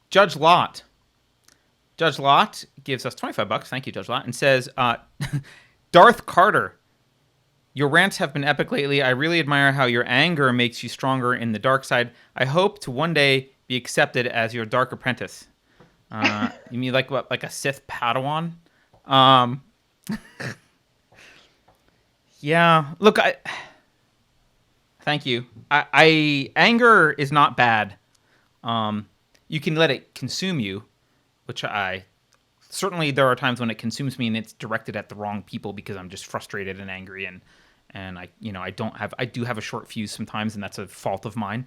Judge Lot. Judge Lot gives us 25 bucks. Thank you, Judge Lot, and says, Darth Carter, your rants have been epic lately. I really admire how your anger makes you stronger in the dark side. I hope to one day be accepted as your dark apprentice. You mean like what, like a Sith Padawan? Um, yeah. Look, thank you. Anger is not bad. You can let it consume you, which I certainly there are times when it consumes me and it's directed at the wrong people because I'm just frustrated and angry and I do have a short fuse sometimes, and that's a fault of mine.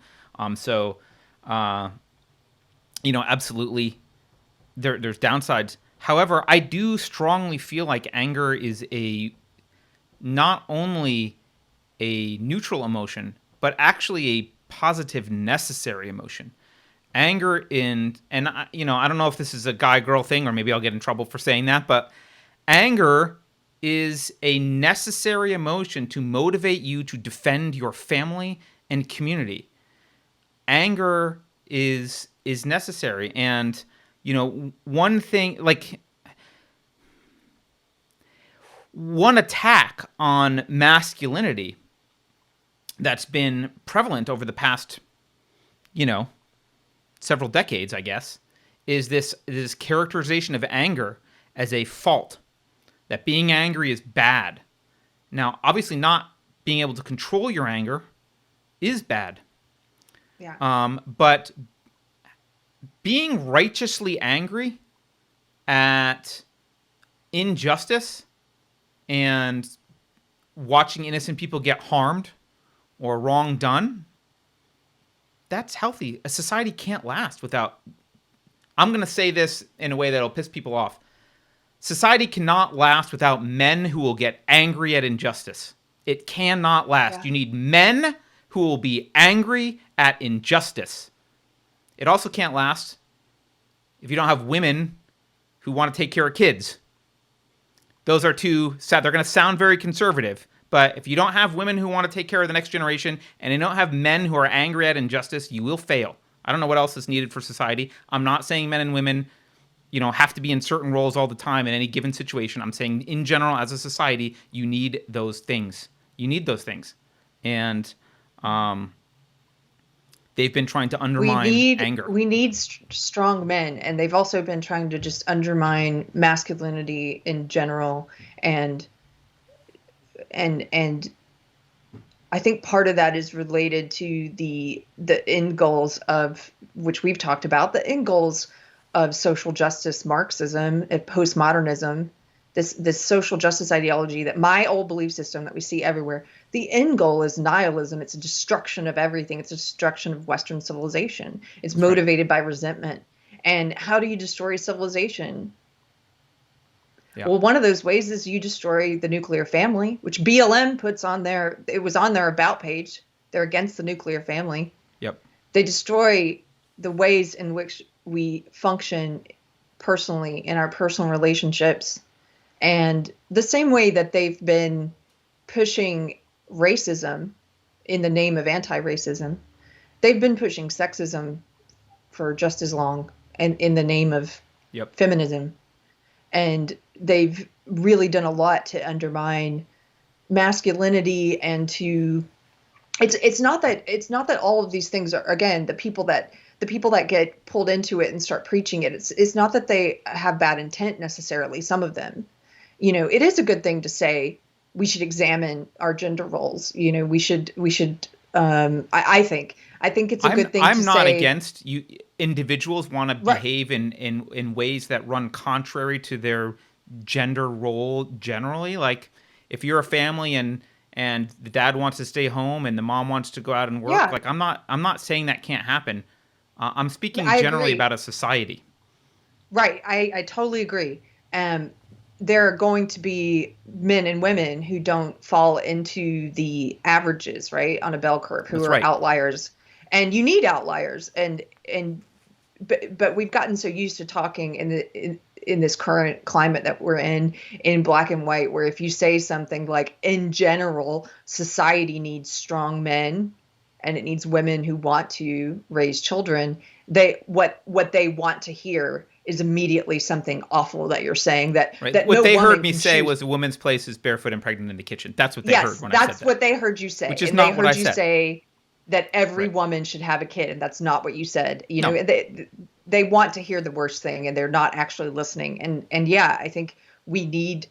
So absolutely there's downsides. However, I do strongly feel like anger is a not only a neutral emotion, but actually a positive, necessary emotion. Anger I don't know if this is a guy girl thing or maybe I'll get in trouble for saying that, but anger is a necessary emotion to motivate you to defend your family and community. Anger is necessary, and one thing, like one attack on masculinity that's been prevalent over the past several decades, I guess, is this characterization of anger as a fault, that being angry is bad. Now, obviously, not being able to control your anger is bad. Yeah. But being righteously angry at injustice and watching innocent people get harmed or wrong done, that's healthy. A society can't last without... I'm going to say this in a way that'll piss people off. Society cannot last without men who will get angry at injustice. It cannot last. Yeah. You need men who will be angry at injustice. It also can't last if you don't have women who want to take care of kids. Those are two sad. They're going to sound very conservative, but if you don't have women who want to take care of the next generation and you don't have men who are angry at injustice, you will fail. I don't know what else is needed for society. I'm not saying men and women have to be in certain roles all the time in any given situation. I'm saying in general, as a society, you need those things. You need those things. And they've been trying to undermine anger. We need strong men, and they've also been trying to just undermine masculinity in general, and I think part of that is related to the end goals of which we've talked about, the end goals of social justice Marxism and postmodernism, this social justice ideology, that my old belief system that we see everywhere. The end goal is nihilism. It's a destruction of everything. It's a destruction of Western civilization. It's motivated by resentment. And how do you destroy civilization? Yeah. Well, one of those ways is you destroy the nuclear family, which BLM puts on their, it was on their about page. They're against the nuclear family. Yep. They destroy the ways in which we function personally in our personal relationships. And the same way that they've been pushing racism in the name of anti-racism, they've been pushing sexism for just as long, and in the name of feminism. And they've really done a lot to undermine masculinity and to it's not that all of these things are, again, the people that get pulled into it and start preaching it, it's not that they have bad intent necessarily. Some of them, it is a good thing to say we should examine our gender roles. We should I think it's a good thing I'm to not say, against you. Individuals want to behave in ways that run contrary to their gender role generally. Like if you're a family and the dad wants to stay home and the mom wants to go out and work, like I'm not saying that can't happen. I'm speaking generally about a society. Right. I totally agree. There are going to be men and women who don't fall into the averages, right, on a bell curve, who are outliers. And you need outliers. But we've gotten so used to talking in this current climate that we're in black and white, where if you say something like, in general, society needs strong men and it needs women who want to raise children, what they want to hear is immediately something awful that you're saying, Right. that What no they heard woman me can say choose. was a woman's place is barefoot and pregnant in the kitchen. That's what they heard Yes, when I said that's that, what they heard you say. which is And they not what I heard you said. say that every Right. woman should have a kid, and that's not what you said. No. They want to hear the worst thing, and they're not actually listening. And yeah, I think we need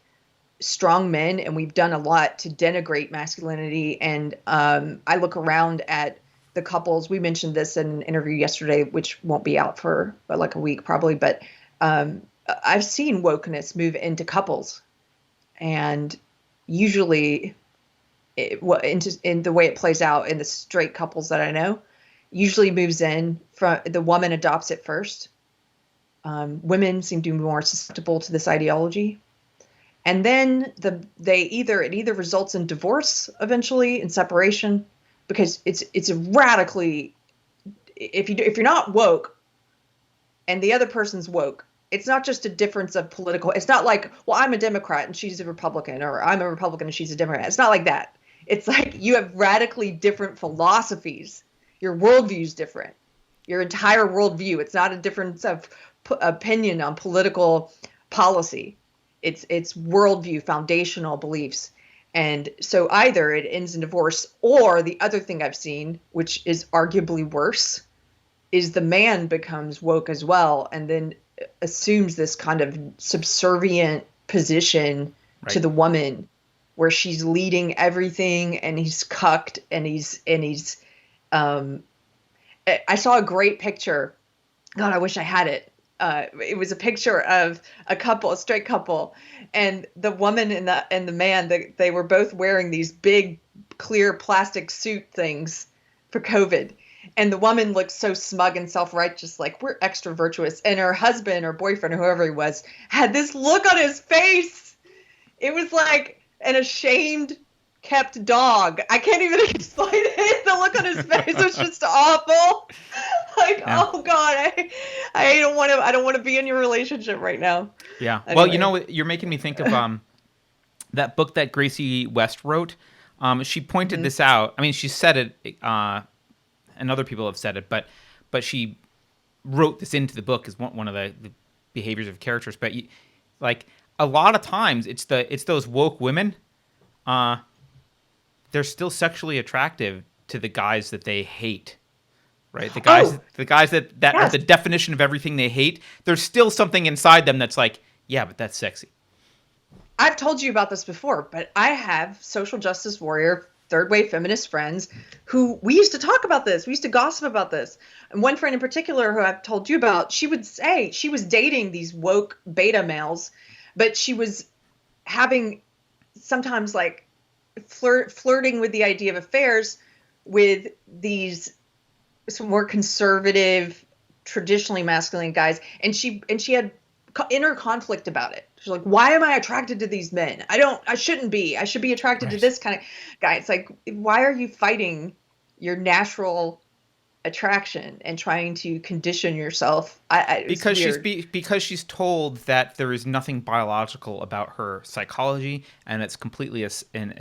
strong men, and we've done a lot to denigrate masculinity. And I look around at the couples. We mentioned this in an interview yesterday, which won't be out for like a week probably, but I've seen wokeness move into couples, and usually in the way it plays out in the straight couples that I know, usually moves in from the woman adopts it first. Women seem to be more susceptible to this ideology, and then it either results in divorce eventually and separation, because it's a radically, if you're not woke and the other person's woke, it's not just a difference of political. It's not like, well, I'm a Democrat and she's a Republican, or I'm a Republican and she's a Democrat. It's not like that. It's like you have radically different philosophies. Your worldview's different. Your entire worldview. It's not a difference of opinion on political policy. It's worldview, foundational beliefs. And so either it ends in divorce, or the other thing I've seen, which is arguably worse, is the man becomes woke as well, and then assumes this kind of subservient position to Right. the woman, where she's leading everything, and he's cucked, and he's I saw a great picture. God, I wish I had it. It was a picture of a straight couple, and the woman and the man. They were both wearing these big, clear plastic suit things for COVID, and the woman looked so smug and self-righteous, like, we're extra virtuous. And her husband or boyfriend or whoever he was had this look on his face. It was like an ashamed, kept dog. I can't even explain it. The look on his face was just awful. Like, Yeah. oh God, I don't want to be in your relationship right now. Yeah. Well, Anyway. you're making me think of that book that Gracie West wrote. She pointed Mhm. this out. I mean, she said it, and other people have said it, but she wrote this into the book as one of the behaviors of characters. But like a lot of times, it's those woke women. They're still sexually attractive to the guys that they hate. Right, Oh, the guys that are yes. the definition of everything they hate. There's still something inside them that's like, yeah, but that's sexy. I've told you about this before, but I have social justice warrior, third wave feminist friends who we used to talk about this. We used to gossip about this. And one friend in particular who I've told you about, she would say she was dating these woke beta males, but she was having sometimes like flirting with the idea of affairs with these some more conservative, traditionally masculine guys, and she had inner conflict about it. She's like, why am I attracted to these men? I shouldn't be. I should be attracted to Right. this kind of guy. It's like, why are you fighting your natural attraction and trying to condition yourself? It's weird. Because she's told that there is nothing biological about her psychology, and it's completely a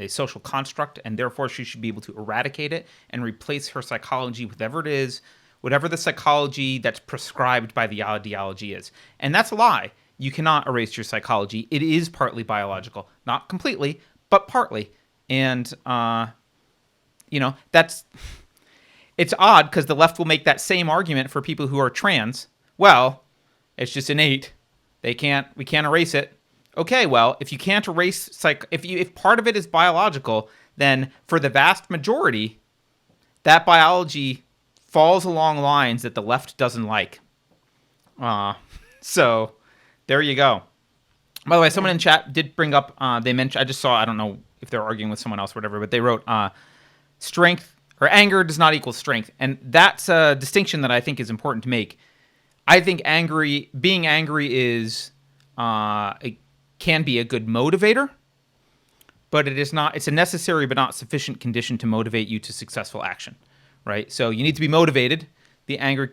social construct, and therefore she should be able to eradicate it and replace her psychology with whatever the psychology that's prescribed by the ideology is. And that's a lie. You cannot erase your psychology. It is partly biological, not completely, but partly. And that's it's odd because the left will make that same argument for people who are trans. Well, it's just innate. We can't erase it. Okay, well, if you can't erase if part of it is biological, then for the vast majority, that biology falls along lines that the left doesn't like. So there you go. By the way, someone Yeah. in chat did bring up. They mentioned. I just saw. I don't know if they're arguing with someone else or whatever, but they wrote strength or anger does not equal strength, and that's a distinction that I think is important to make. I think being angry is it can be a good motivator, but it is not. It's a necessary but not sufficient condition to motivate you to successful action, right? So you need to be motivated. The anger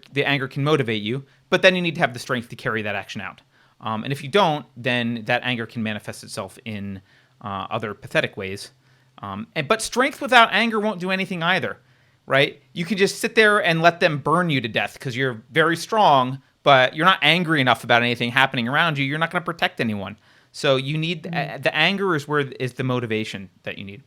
can motivate you, but then you need to have the strength to carry that action out. And if you don't, then that anger can manifest itself in other pathetic ways. But strength without anger won't do anything either, right? You can just sit there and let them burn you to death because you're very strong, but you're not angry enough about anything happening around you. You're not going to protect anyone. So you need Mm. the anger is where is the motivation that you need.